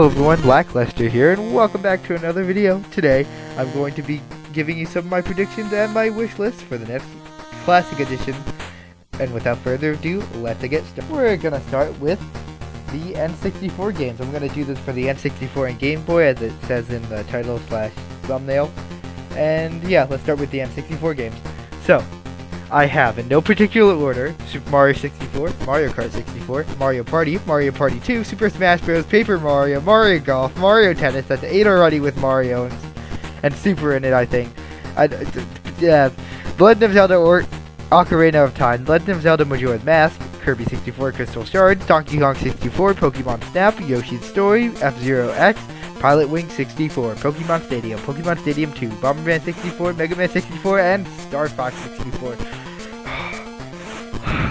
Hello everyone, Blacklester here, and welcome back to another video. Today, I'm going to be giving you some of my predictions and my wish list for the next Classic Edition. And without further ado, let's get started. We're gonna start with the N64 games. I'm gonna do this for the N64 and Game Boy, as it says in the title / thumbnail. And yeah, let's start with the N64 games. So, I have, in no particular order, Super Mario 64, Mario Kart 64, Mario Party, Mario Party 2, Super Smash Bros., Paper Mario, Mario Golf, Mario Tennis. That's 8 already with Mario and Super in it, I think. Yeah, Legend of Zelda or Ocarina of Time, Legend of Zelda Majora's Mask, Kirby 64 Crystal Shards, Donkey Kong 64, Pokemon Snap, Yoshi's Story, F-Zero X, Pilot Wing 64, Pokemon Stadium 2, Bomberman 64, Mega Man 64, and Star Fox 64.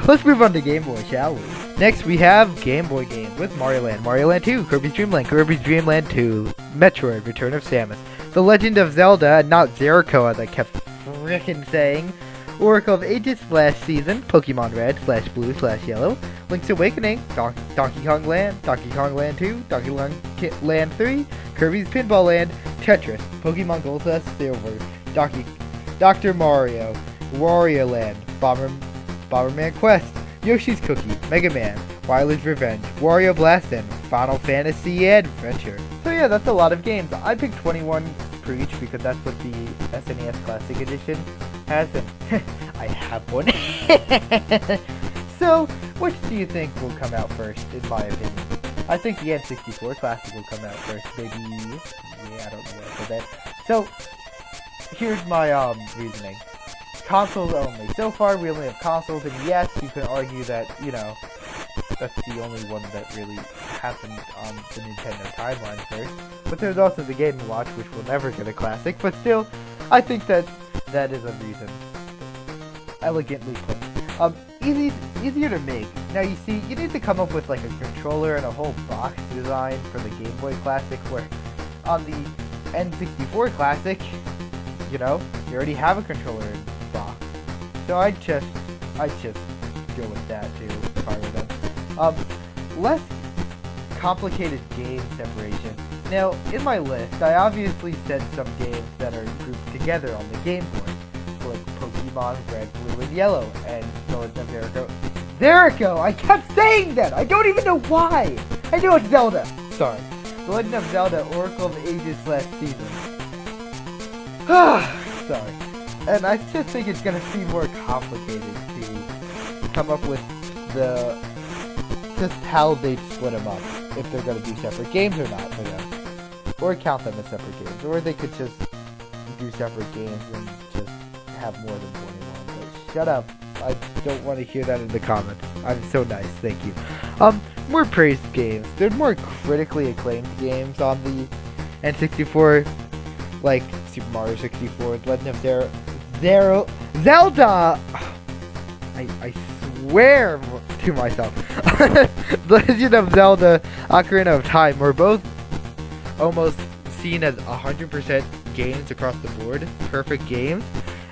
Let's move on to Game Boy, shall we? Next, we have Game Boy games with Mario Land, Mario Land 2, Kirby's Dream Land, Kirby's Dream Land 2, Metroid, Return of Samus, The Legend of Zelda, not Zerico as I kept frickin' saying, Oracle of Ages / Season, Pokemon Red / Blue / Yellow, Link's Awakening, Donkey Kong Land 2, Donkey Kong Land 3, Kirby's Pinball Land, Tetris, Pokemon Gold / Silver, Dr. Mario, Wario Land, Bomberman Quest, Yoshi's Cookie, Mega Man, Wily's Revenge, Wario Blast, and Final Fantasy Adventure. So yeah, that's a lot of games. I picked 21 for each because that's what the SNES Classic Edition has, and I have one. So, which do you think will come out first, in my opinion? I think the N64 Classic will come out first, maybe, yeah, I don't know what I said that. So, here's my, reasoning. Consoles only. So far, we only have consoles, and yes, you can argue that, you know, that's the only one that really happened on the Nintendo timeline first. But there's also the Game & Watch, which will never get a classic, but still, I think that is a reason. Elegantly put. Easier to make. Now you see, you need to come up with like a controller and a whole box design for the Game Boy Classic, where on the N64 Classic, you know, you already have a controller in the box. So I'd just go with that too, if I were them. Less complicated game separation. Now, in my list, I obviously said some games that are grouped together on the Game Boy, like Pokemon Red, Blue, and Yellow, and The Legend of Zerico! I kept saying that! I don't even know why! I know it's Zelda! Sorry. The Legend of Zelda, Oracle of Ages / Season. Sorry. And I just think it's gonna be more complicated to come up with just how they split them up, if they're gonna be separate games or not for them. Or count them as separate games. Or they could just do separate games and just have more than 21. But shut up. I don't want to hear that in the comments. I'm so nice, thank you. More praised games. There's more critically acclaimed games on the N64, like Super Mario 64, Legend of Zelda! I swear to myself. Legend of Zelda, Ocarina of Time were both almost seen as 100% games across the board, perfect games,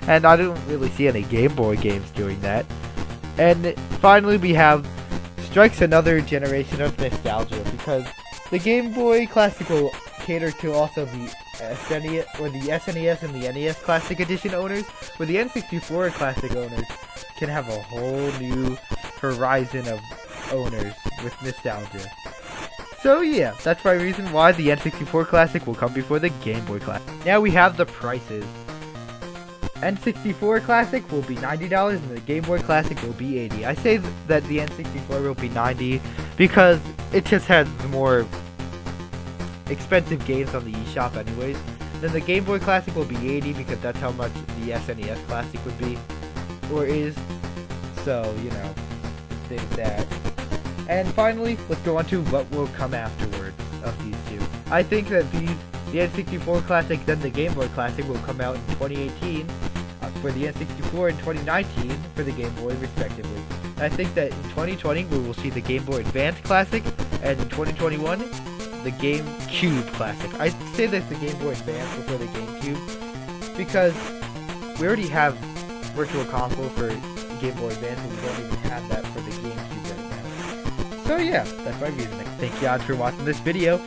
and I don't really see any Game Boy games doing that. And finally, we have strikes another generation of nostalgia, because the Game Boy Classic will cater to also the SNES or the SNES and the NES Classic Edition owners, where the N64 Classic owners can have a whole new horizon of owners with nostalgia. So yeah, that's my reason why the N64 Classic will come before the Game Boy Classic. Now we have the prices. N64 Classic will be $90 and the Game Boy Classic will be $80. I say that the N64 will be $90 because it just has more expensive games on the eShop anyways. Then the Game Boy Classic will be $80 because that's how much the SNES Classic would be, or is. So, you know, there's that. And finally, let's go on to what will come afterwards of these two. I think that the N64 Classic and the Game Boy Classic will come out in 2018 for the N64 and 2019 for the Game Boy respectively. And I think that in 2020 we will see the Game Boy Advance Classic, and in 2021 the GameCube Classic. I say that the Game Boy Advance before the GameCube because we already have Virtual Console for Game Boy Advance, and we don't even have that for the GameCube right now. So yeah, that's my reasoning. Thank you guys for watching this video.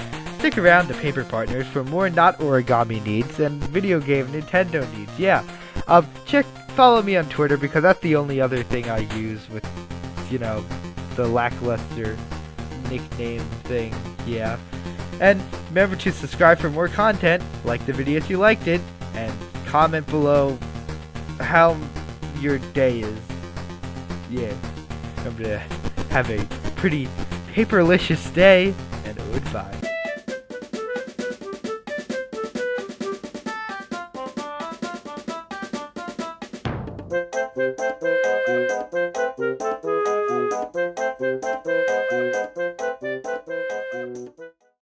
stick around to Paper Partners for more not origami needs and video game Nintendo needs. Yeah. Follow me on Twitter because that's the only other thing I use with, you know, the lackluster nickname thing. Yeah. And remember to subscribe for more content, like the video if you liked it, and comment below how your day is. Yeah. Remember to have a pretty paperlicious day, and goodbye.